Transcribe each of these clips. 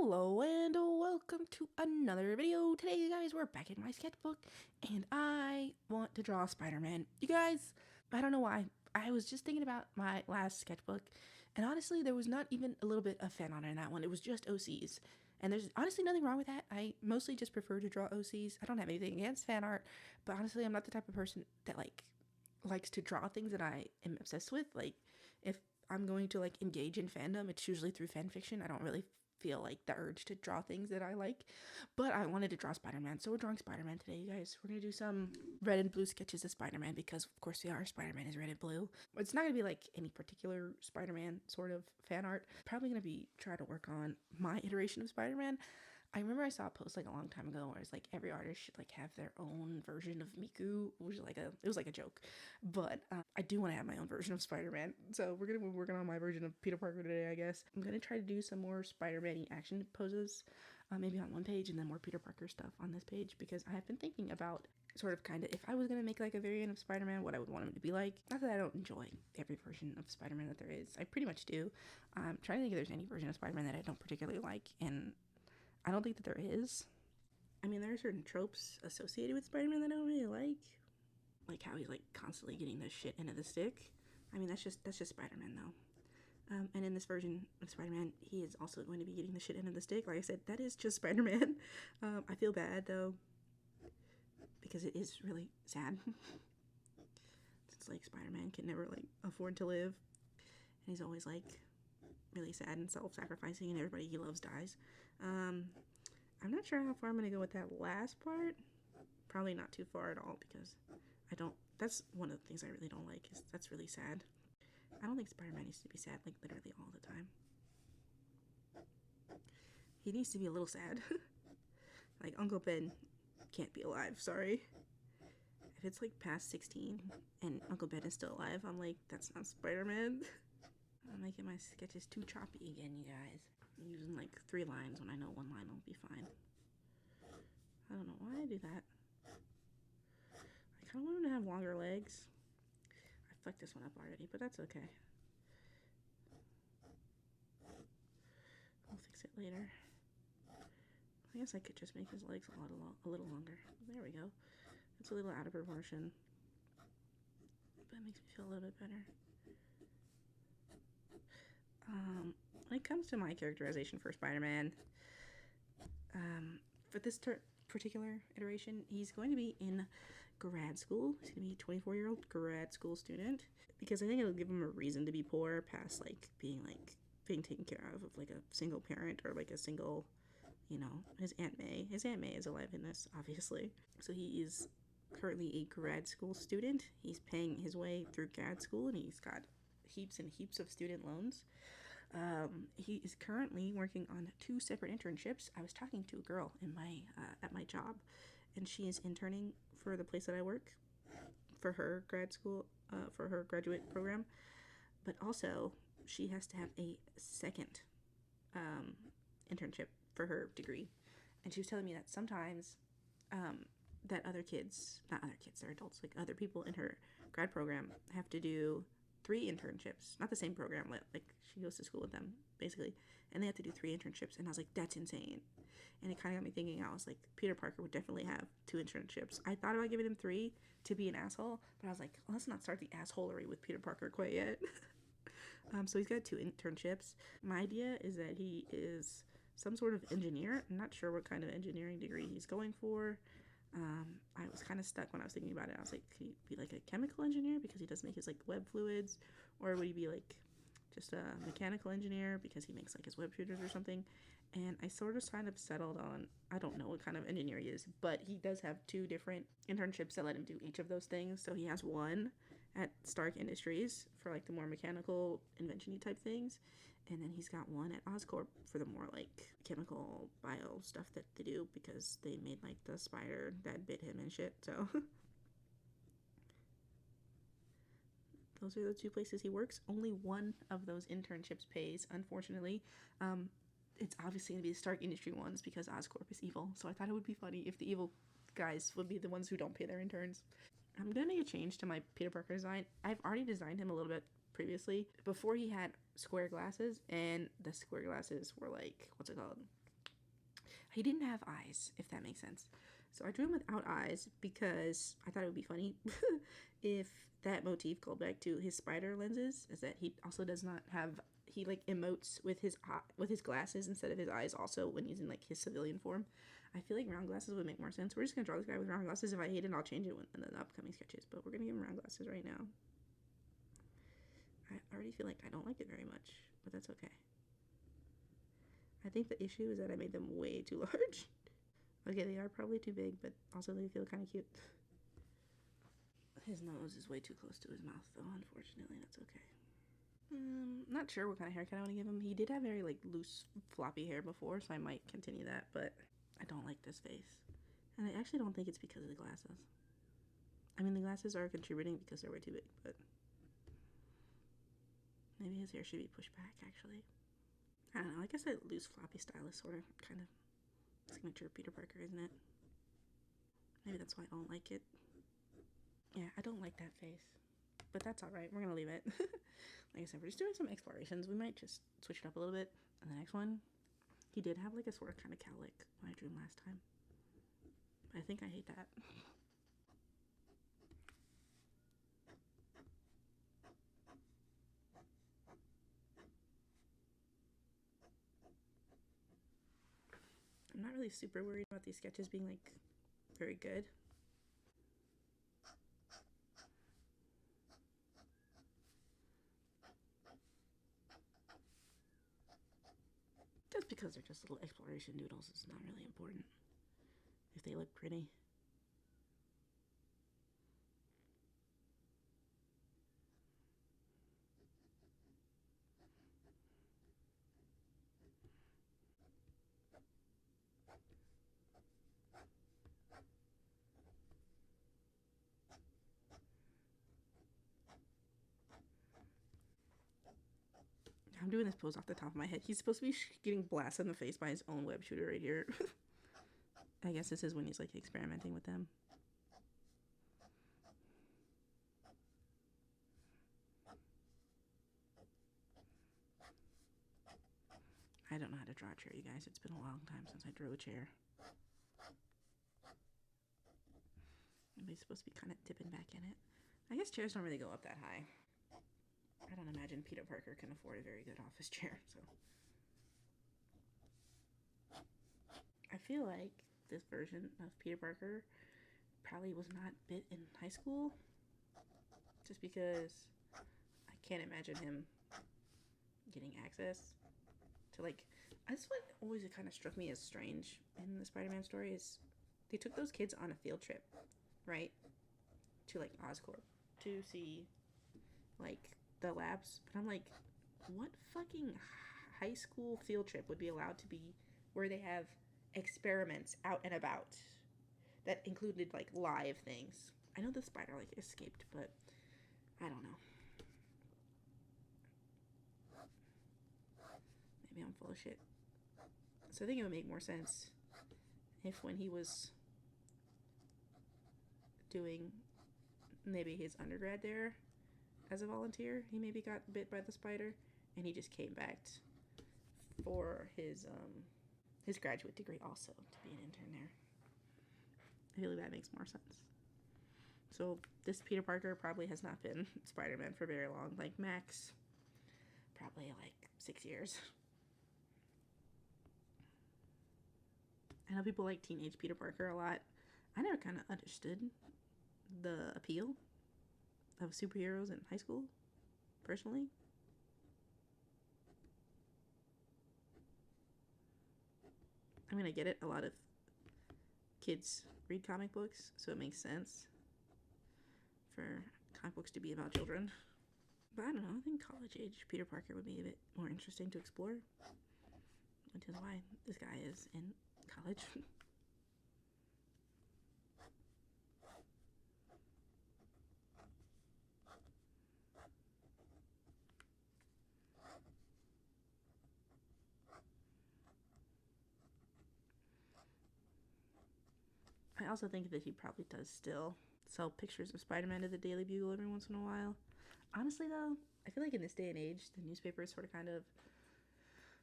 Hello and welcome to another video. Today, you guys, we're back in my sketchbook and I want to draw Spider-Man. You guys, I don't know why. I was just thinking about my last sketchbook and honestly, there was not even a little bit of fan art in that one. It was just OCs. And there's honestly nothing wrong with that. I mostly just prefer to draw OCs. I don't have anything against fan art, but honestly, I'm not the type of person that likes to draw things that I am obsessed with. Like, if I'm going to engage in fandom, it's usually through fan fiction. I don't really feel like the urge to draw things that I like, but I wanted to draw Spider-Man, so we're drawing Spider-Man today, you guys. We're gonna do some red and blue sketches of Spider-Man because of course Spider-Man is red and blue. It's not gonna be like any particular Spider-Man sort of fan art. Probably gonna be trying to work on my iteration of Spider-Man. I remember I saw a post a long time ago where it's every artist should have their own version of Miku, which is it was a joke, but I do want to have my own version of Spider-Man, so we're gonna be working on my version of Peter Parker today, I guess. I'm gonna try to do some more Spider-Man action poses, maybe on one page, and then more Peter Parker stuff on this page, because I have been thinking about if I was gonna make a variant of Spider-Man, what I would want him to be like. Not that I don't enjoy every version of Spider-Man that there is, I pretty much do. I'm trying to think if there's any version of Spider-Man that I don't particularly like, and I don't think that there is. I mean, there are certain tropes associated with Spider-Man that I don't really like how he's constantly getting the shit into the stick. I mean, that's just Spider-Man though. And in this version of Spider-Man, he is also going to be getting the shit into the stick. Like I said, that is just Spider-Man. I feel bad though, because it is really sad. It's Spider-Man can never afford to live, and he's always really sad and self-sacrificing, and everybody he loves dies. I'm not sure how far I'm gonna go with that last part. Probably not too far at all, because that's one of the things I really don't like, is that's really sad. I don't think Spider-Man needs to be sad literally all the time. He needs to be a little sad. Uncle Ben can't be alive, sorry. If it's past 16 and Uncle Ben is still alive, I'm that's not Spider-Man. I'm making my sketches too choppy again, you guys. I'm using 3 lines when I know 1 line will be fine. I don't know why I do that. I kind of want him to have longer legs. I fucked this one up already, but that's okay. We'll fix it later. I guess I could just make his legs a little longer. There we go. It's a little out of proportion, but it makes me feel a little bit better. When it comes to my characterization for Spider-Man, for this particular iteration, he's going to be in grad school. He's going to be a 24-year-old grad school student, because I think it'll give him a reason to be poor past being taken care of a single parent, or a single, his Aunt May. His Aunt May is alive in this, obviously. So he is currently a grad school student. He's paying his way through grad school, and he's got heaps and heaps of student loans. He is currently working on 2 separate internships. I was talking to a girl in my at my job, and she is interning for the place that I work for her grad school, for her graduate program, but also she has to have a second internship for her degree. And she was telling me that sometimes that they're adults, other people in her grad program have to do 3 internships, not the same program, she goes to school with them basically, and they have to do 3 internships, and I was that's insane. And it kind of got me thinking. I was Peter Parker would definitely have 2 internships. I thought about giving him 3 to be an asshole, but I was let's not start the assholery with Peter Parker quite yet. So he's got 2 internships. My idea is that he is some sort of engineer. I'm not sure what kind of engineering degree he's going for. I was kind of stuck when I was thinking about it. I was could he be a chemical engineer because he does make his web fluids, or would he be just a mechanical engineer because he makes his web shooters or something? And I sort of settled on, I don't know what kind of engineer he is, but he does have 2 different internships that let him do each of those things. So he has one at Stark Industries for the more mechanical invention-y type things, and then he's got one at Oscorp for the more chemical bio stuff that they do, because they made the spider that bit him and shit. So those are the 2 places he works. Only one of those internships pays, unfortunately. It's obviously going to be the Stark Industry ones, because Oscorp is evil. So I thought it would be funny if the evil guys would be the ones who don't pay their interns. I'm going to make a change to my Peter Parker design. I've already designed him a little bit previously. Before, he had square glasses, and the square glasses were what's it called? He didn't have eyes, if that makes sense. So I drew him without eyes because I thought it would be funny if that motif called back to his spider lenses, is that he also does not have, he like emotes with his glasses instead of his eyes also when he's in like his civilian form. I feel like round glasses would make more sense. We're just gonna draw this guy with round glasses. If I hate it, I'll change it in the upcoming sketches, but we're gonna give him round glasses right now. I already feel like I don't like it very much, but that's okay. I think the issue is that I made them way too large. Okay, they are probably too big, but also they feel kind of cute. His nose is way too close to his mouth, though. Unfortunately, that's okay. Not sure what kind of haircut I want to give him. He did have very like loose, floppy hair before, so I might continue that. But I don't like this face, and I actually don't think it's because of the glasses. I mean, the glasses are contributing because they're way too big, but maybe his hair should be pushed back. Actually, I don't know. I guess that loose, floppy style is sort of kind of signature Peter Parker, isn't it? Maybe that's why I don't like it. Yeah, I don't like that face. But that's alright. We're going to leave it. Like I said, we're just doing some explorations. We might just switch it up a little bit. And the next one, he did have like a sort of kind of cowlick when I drew him last time. But I think I hate that. I'm not really super worried about these sketches being like very good. Just because they're just little exploration doodles, it's not really important if they look pretty. I'm doing this pose off the top of my head. He's supposed to be getting blasted in the face by his own web shooter right here. I guess this is when he's like experimenting with them. I don't know how to draw a chair, you guys. It's been a long time since I drew a chair. He's supposed to be kind of dipping back in it. I guess chairs don't really go up that high. I don't imagine Peter Parker can afford a very good office chair, so. I feel like this version of Peter Parker probably was not bit in high school. Just because I can't imagine him getting access to like, that's what always kind of struck me as strange in the Spider-Man story is they took those kids on a field trip, right, to like Oscorp to see like the labs. But I'm like, what fucking high school field trip would be allowed to be where they have experiments out and about that included like live things? I know the spider like escaped, but I don't know. Maybe I'm full of shit. So I think it would make more sense if when he was doing maybe his undergrad there as a volunteer, he maybe got bit by the spider and he just came back for his graduate degree also to be an intern there. I feel like that makes more sense. So this Peter Parker probably has not been Spider-Man for very long. Like max, probably like 6 years. I know people like teenage Peter Parker a lot. I never kind of understood the appeal of superheroes in high school, personally. I mean, I get it. A lot of kids read comic books, so it makes sense for comic books to be about children. But I don't know. I think college age Peter Parker would be a bit more interesting to explore, which is why this guy is in college. I also think that he probably does still sell pictures of Spider-Man to the Daily Bugle every once in a while. Honestly, though, I feel like in this day and age, the newspaper is sort of kind of,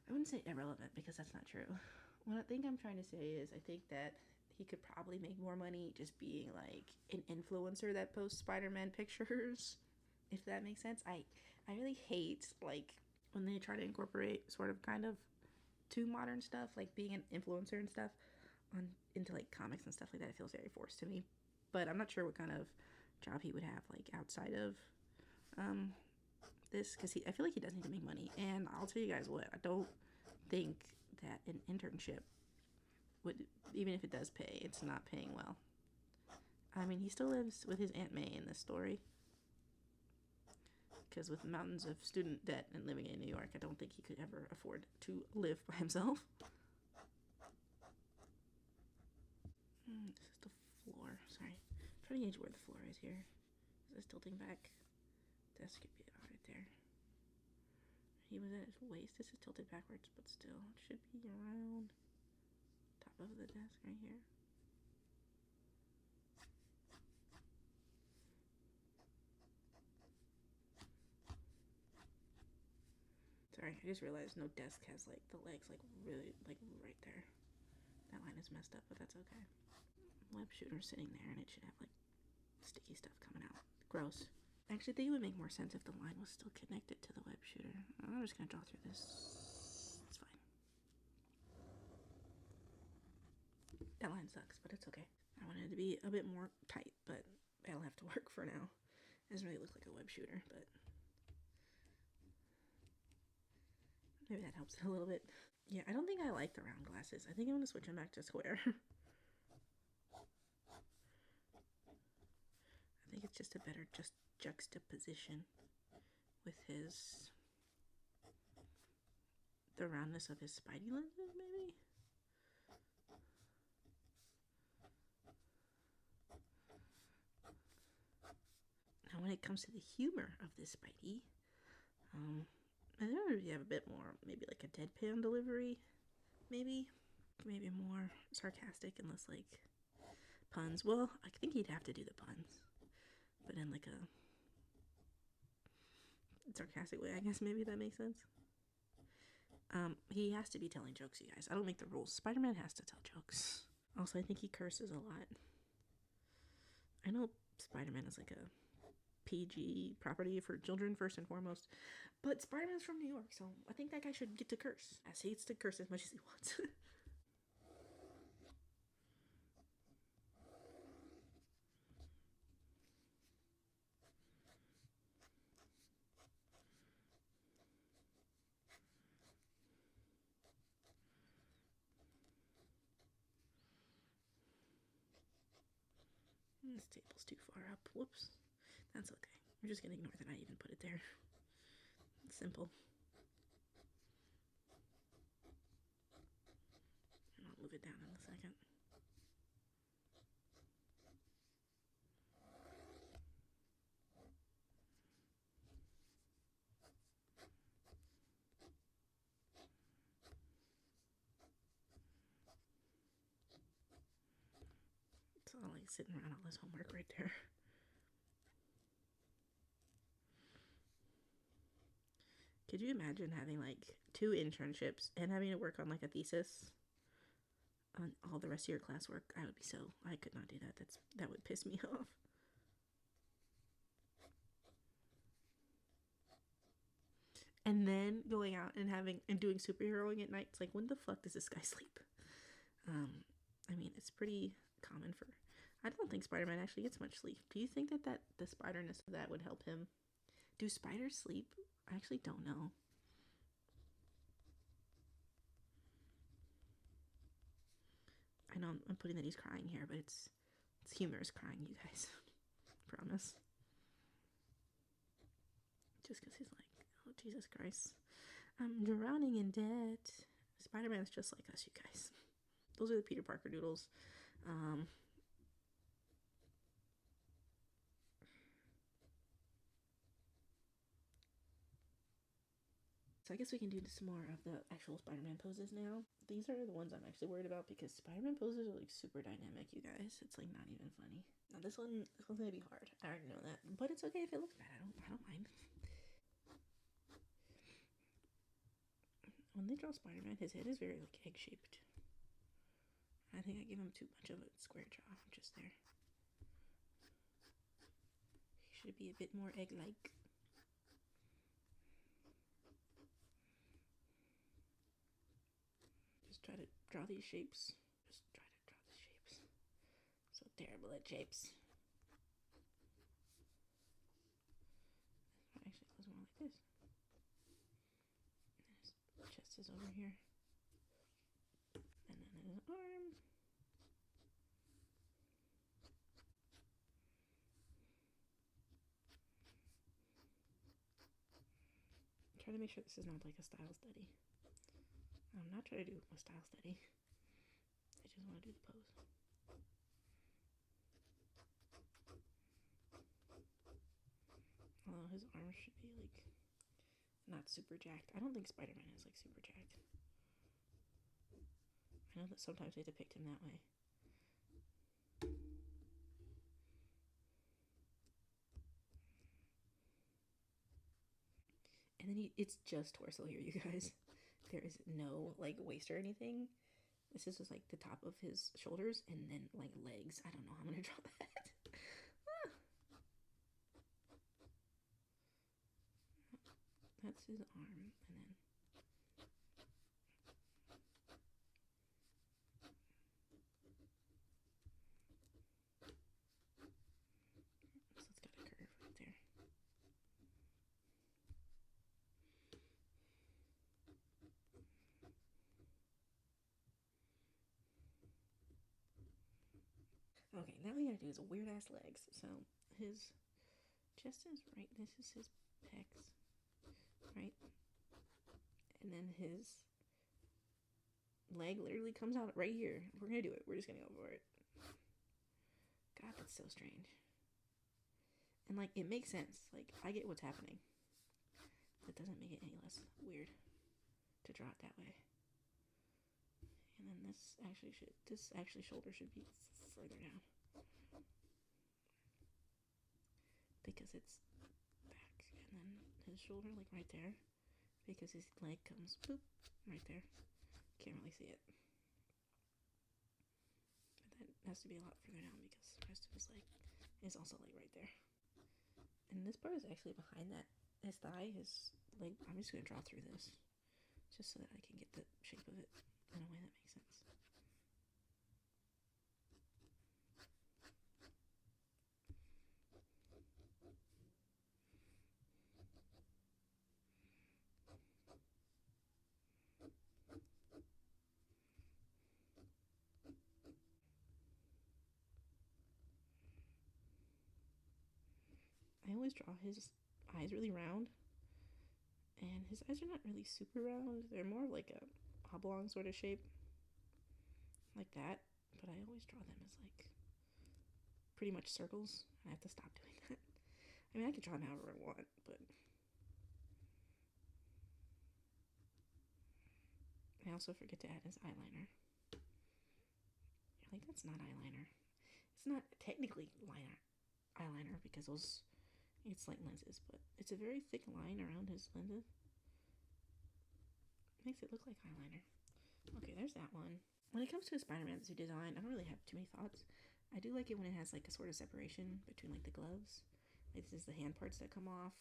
I wouldn't say irrelevant because that's not true, what I think I'm trying to say is I think that he could probably make more money just being like an influencer that posts Spider-Man pictures, if that makes sense. I really hate like when they try to incorporate sort of kind of too modern stuff, like being an influencer and stuff on into like comics and stuff like that. It feels very forced to me. But I'm not sure what kind of job he would have like outside of this, because I feel like he does need to make money. And I'll tell you guys what, I don't think that an internship would, even if it does pay, it's not paying well. I mean, he still lives with his Aunt May in this story, because with mountains of student debt and living in New York, I don't think he could ever afford to live by himself. This is the floor. Sorry, I'm trying to gauge where the floor is here. Is this tilting back? Desk could be about right there. He was at his waist. This is tilted backwards, but still, it should be around top of the desk right here. Sorry, I just realized no desk has like the legs like really like right there. That line is messed up, but that's okay. Web shooter sitting there, and it should have like sticky stuff coming out. Gross. Actually, I think it would make more sense if the line was still connected to the web shooter. I'm just gonna draw through this. It's fine. That line sucks, but it's okay. I wanted it to be a bit more tight, but that'll have to work for now. It doesn't really look like a web shooter, but maybe that helps a little bit. Yeah, I don't think I like the round glasses. I think I'm gonna switch them back to square. I think it's just a better juxtaposition with the roundness of his Spidey lenses, maybe? Now, when it comes to the humor of this Spidey, I don't really have a bit more, maybe like a deadpan delivery, maybe more sarcastic and less like puns. Well, I think he'd have to do the puns, but in like a sarcastic way, I guess. Maybe that makes sense. He has to be telling jokes, you guys. I don't make the rules. Spider-Man has to tell jokes. Also, I think he curses a lot. I know Spider-Man is like a PG property for children first and foremost, but Spider-Man's from New York, so I think that guy should get to curse. As he gets to curse as much as he wants. This table's too far up. Whoops. That's okay. We're just gonna ignore that I even put it there. It's simple. And I'll move it down in a second. It's all like sitting around all this homework right there. Could you imagine having like 2 internships and having to work on like a thesis on all the rest of your classwork? I could not do that. That would piss me off. And then going out and doing superheroing at night. It's like, when the fuck does this guy sleep? I mean, it's pretty common for. I don't think Spider-Man actually gets much sleep. Do you think that the spiderness of that would help him? Do spiders sleep? I actually don't know. I know I'm putting that he's crying here, but it's humorous crying, you guys. Promise. Just because he's like, oh, Jesus Christ. I'm drowning in debt. Spider-Man's just like us, you guys. Those are the Peter Parker doodles. So I guess we can do some more of the actual Spider-Man poses now. These are the ones I'm actually worried about because Spider-Man poses are like super dynamic, you guys. It's like not even funny. Now this one's gonna be hard. I already know that, but it's okay if it looks bad. I don't mind. When they draw Spider-Man, his head is very like egg-shaped. I think I gave him too much of a square jaw just there. He should be a bit more egg-like. Just try to draw these shapes. So terrible at shapes. Actually, it was more like this. And his chest is over here. And then his arm. Try to make sure this is not like a style study. I'm not trying to do a style study. I just want to do the pose. Although his arms should be like not super jacked. I don't think Spider-Man is like super jacked. I know that sometimes they depict him that way. And then it's just torso here, you guys. There is no like waist or anything. This is just like the top of his shoulders and then like legs. I don't know how I'm gonna draw that. That's his arm, and then so it's got a curve right there. Okay, now we gotta do his weird ass legs. So his chest is right. This is his pecs, right? And then his leg literally comes out right here. We're gonna do it. We're just gonna go for it. God, that's so strange. And like, it makes sense. Like, I get what's happening. That doesn't make it any less weird to draw it that way. And then this actually shoulder should be further down. Because it's back. And then his shoulder like right there. Because his leg comes boop right there. Can't really see it. But that has to be a lot further down because the rest of his leg is also like right there. And this part is actually behind that. His thigh, his leg. I'm just going to draw through this. Just so that I can get the shape of it in a way that makes sense. I always draw his eyes really round. And his eyes are not really super round. They're more like a oblong sort of shape. Like that. But I always draw them as like pretty much circles. I have to stop doing that. I mean, I can draw them however I want, but I also forget to add his eyeliner. You're like, that's not eyeliner. It's not technically eyeliner because it's like lenses, but it's a very thick line around his lenses. Makes it look like eyeliner. Okay, there's that one. When it comes to a Spider-Man suit design, I don't really have too many thoughts. I do like it when it has like a sort of separation between like the gloves. Like, this is the hand parts that come off.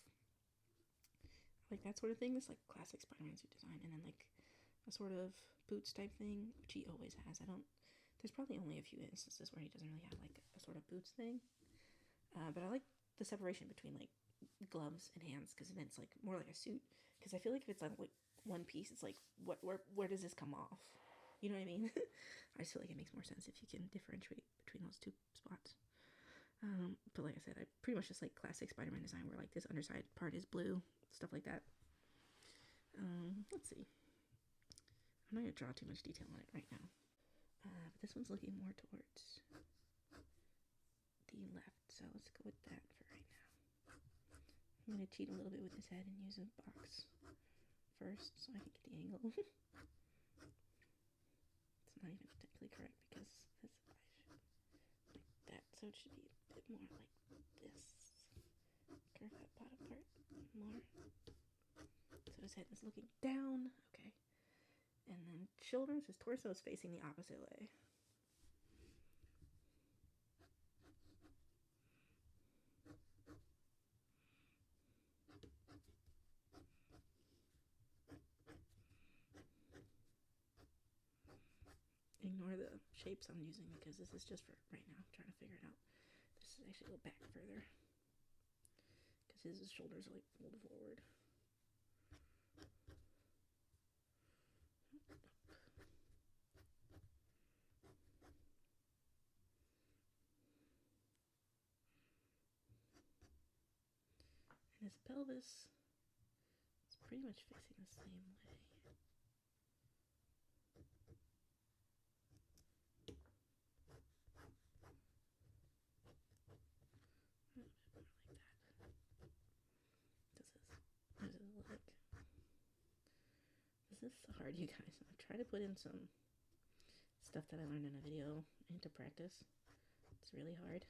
Like that sort of thing. This like classic Spider-Man suit design. And then like a sort of boots type thing, which he always has. There's probably only a few instances where he doesn't really have like a sort of boots thing. But I like the separation between like gloves and hands because then it's like more like a suit. Because I feel like if it's like one piece, it's like where does this come off? You know what I mean? I just feel like it makes more sense if you can differentiate between those two spots. But like I said, I pretty much just like classic Spider-Man design where like this underside part is blue, stuff like that. Let's see. I'm not gonna draw too much detail on it right now. But this one's looking more towards the left, so let's go with that for right now. I'm gonna cheat a little bit with his head and use a box first so I can get the angle. It's not even technically correct because his eye should like that, so it should be a bit more like this. Curve that bottom part more. So his head is looking down. Okay. And then shoulders, his torso is facing the opposite way. ignore the shapes I'm using because this is just for right now. I'm trying to figure it out. This is actually go back further because his shoulders are like folded forward. And his pelvis is pretty much facing the same way. This is hard, you guys. I've tried to put in some stuff that I learned in a video into practice. It's really hard.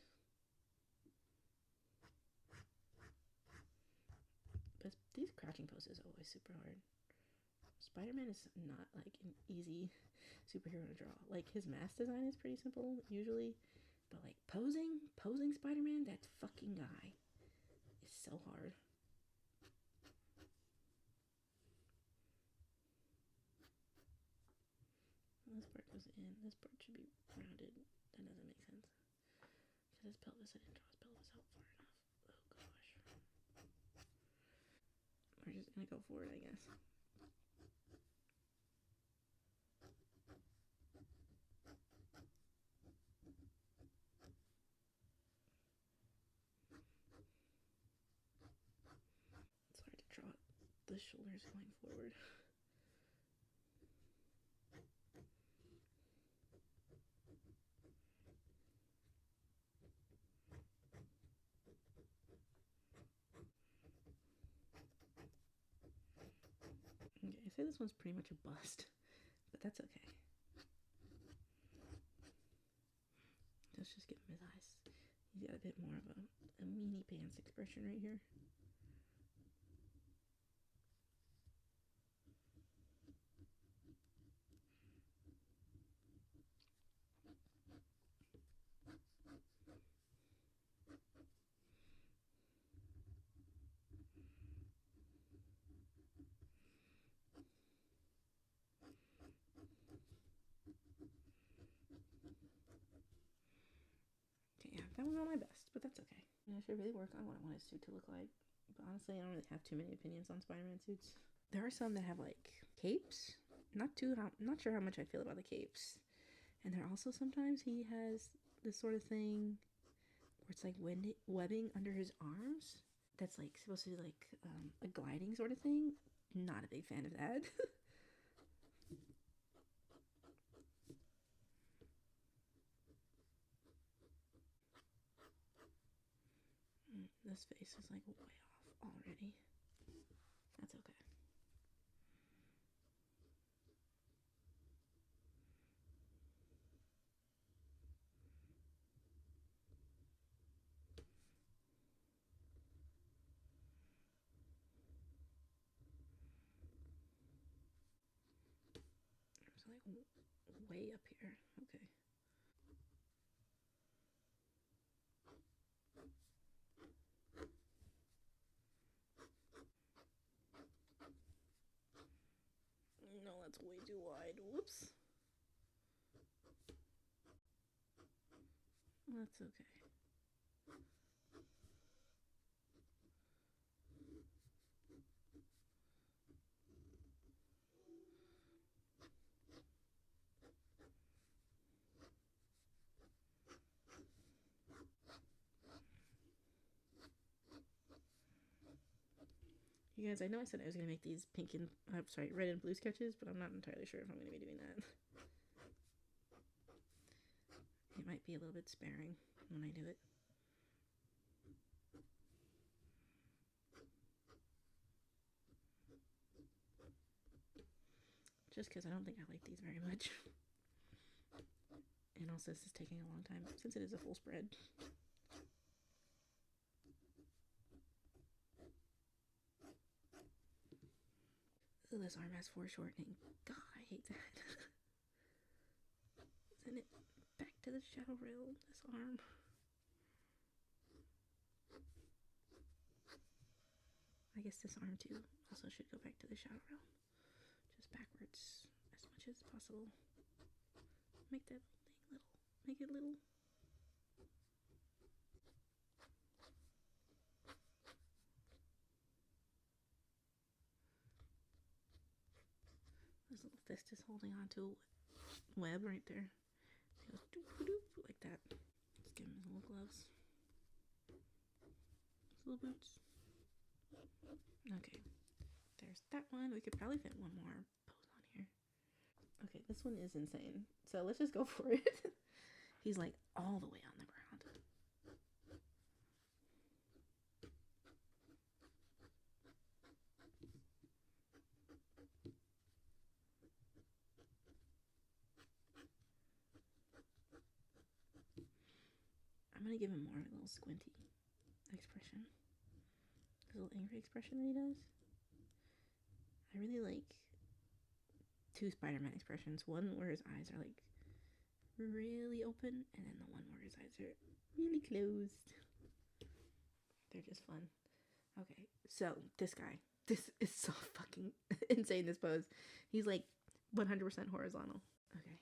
But these crouching poses are always super hard. Spider-Man is not like an easy superhero to draw. Like his mask design is pretty simple usually, but like posing Spider-Man, that fucking guy is so hard. This part goes in. This part should be rounded. That doesn't make sense. Because his pelvis, I didn't draw his pelvis out far enough. Oh gosh. We're just gonna go for it, I guess. It's hard to draw the shoulders going forward. Okay, I say this one's pretty much a bust, but that's okay. Let's just give him his eyes. He's got a bit more of a meanie pants expression right here. Yeah, that was not my best, but that's okay. I should really work on what I want his suit to look like. But honestly, I don't really have too many opinions on Spider-Man suits. There are some that have like capes. Not sure how much I feel about the capes. And there are also sometimes he has this sort of thing where it's like webbing under his arms. That's like supposed to be like a gliding sort of thing. Not a big fan of that. This face is like way off already. That's okay. It's like way up here. Okay. No, that's way too wide. Whoops. That's okay. You guys, I know I said I was going to make these red and blue sketches, but I'm not entirely sure if I'm going to be doing that. It might be a little bit sparing when I do it. Just because I don't think I like these very much. And also this is taking a long time since it is a full spread. Ooh, this arm has foreshortening. God, I hate that. Send it back to the shadow rail, this arm. I guess this arm too also should go back to the shadow realm. Just backwards as much as possible. Make that thing little. Make it little. His little fist is holding onto a web right there. He goes doop doop like that. Let's give him his little gloves. His little boots. Okay. There's that one. We could probably fit one more pose on here. Okay, this one is insane. So let's just go for it. He's like all the way on the ground. I'm gonna give him more of a little squinty expression. His little angry expression that he does. I really like two Spider-Man expressions. One where his eyes are like really open, and then the one where his eyes are really closed. They're just fun. Okay, so this guy. This is so fucking insane, this pose. He's like 100% horizontal. Okay.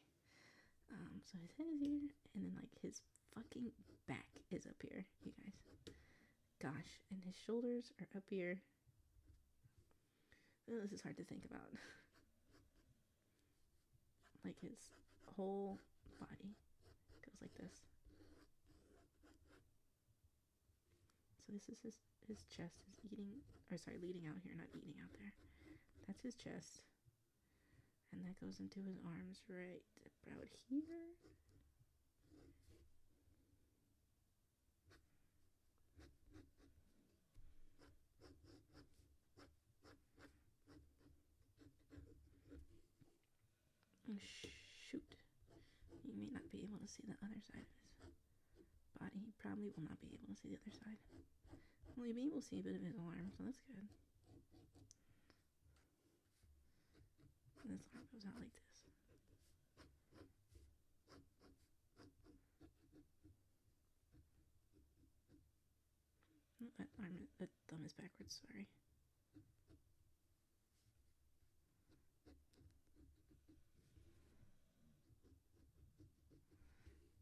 So his head is here, and then like his fucking back is up here, you guys. Gosh, and his shoulders are up here. Oh, this is hard to think about. Like his whole body goes like this. So this is his chest is leading out here, not eating out there. That's his chest. And that goes into his arms right about here. Shoot. You may not be able to see the other side of his body. You probably will not be able to see the other side. Well, you'll be able to see a bit of his arm, so that's good. And this arm goes out like this. That thumb is backwards, sorry.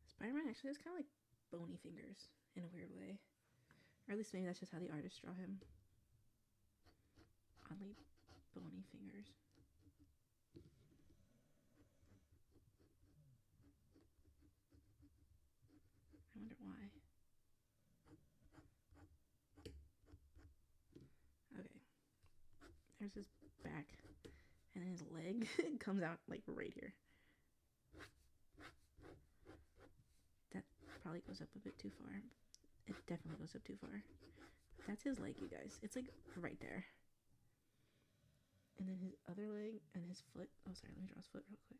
Spider-Man actually has kind of like bony fingers in a weird way. Or at least maybe that's just how the artists draw him. Oddly bony fingers. I wonder why. Okay. There's his back. And then his leg comes out like right here. That probably goes up a bit too far. It definitely goes up too far. That's his leg, you guys. It's like right there. And then his other leg and his foot. Oh, sorry, let me draw his foot real quick.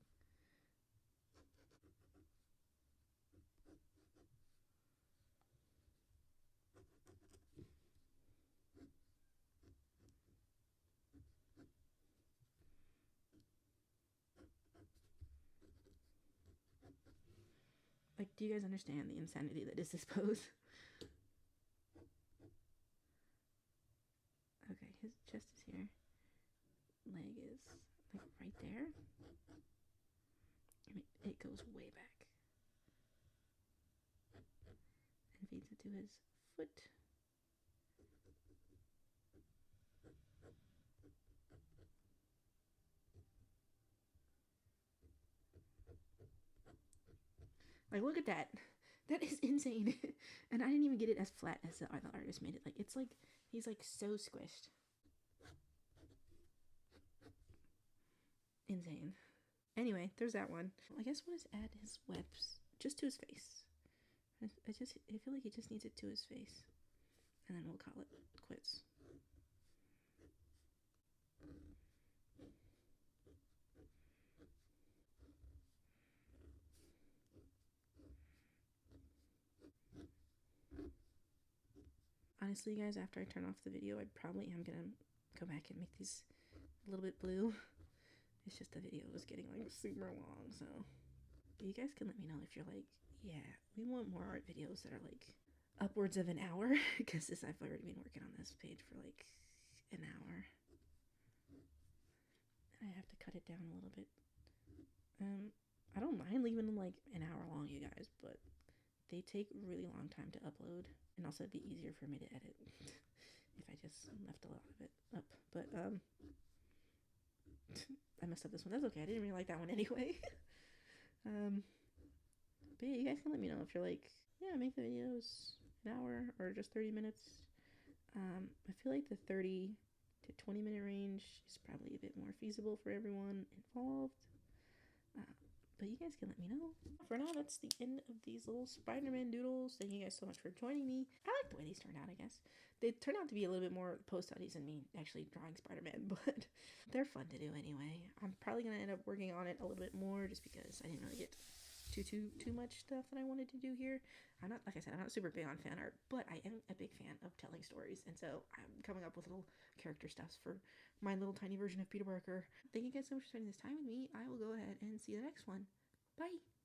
Like, do you guys understand the insanity that is this pose? Okay, his chest is here. Leg is like right there. I mean, it goes way back. And feeds it to his foot. Like, look at that. That is insane. And I didn't even get it as flat as the artist made it. Like, it's like, he's like so squished. Insane. Anyway, there's that one. I guess we'll just add his webs just to his face. I feel like he just needs it to his face. And then we'll call it quits. Honestly, guys, after I turn off the video, I probably am gonna go back and make these a little bit blue. It's just the video was getting like super long, so you guys can let me know if you're like, yeah, we want more art videos that are like upwards of an hour, because I've already been working on this page for like an hour. And I have to cut it down a little bit. I don't mind leaving them like like an hour long, you guys, but they take a really long time to upload, and also it'd be easier for me to edit if I just left a lot of it up. But I messed up this one. That's okay. I didn't really like that one anyway. But yeah, you guys can let me know if you're like, yeah, make the videos an hour or just 30 minutes. I feel like the 30 to 20-minute range is probably a bit more feasible for everyone involved. But you guys can let me know. For now, that's the end of these little Spider-Man doodles. Thank you guys so much for joining me. I like the way these turned out, I guess. They turned out to be a little bit more post-studies than me actually drawing Spider-Man, but they're fun to do anyway. I'm probably going to end up working on it a little bit more just because I didn't really get too much stuff that I wanted to do here. I'm not, like I said, I'm not super big on fan art, but I am a big fan of telling stories, and so I'm coming up with little character stuffs for my little tiny version of Peter Parker. Thank you guys so much for spending this time with me. I will go ahead and see you the next one. Bye!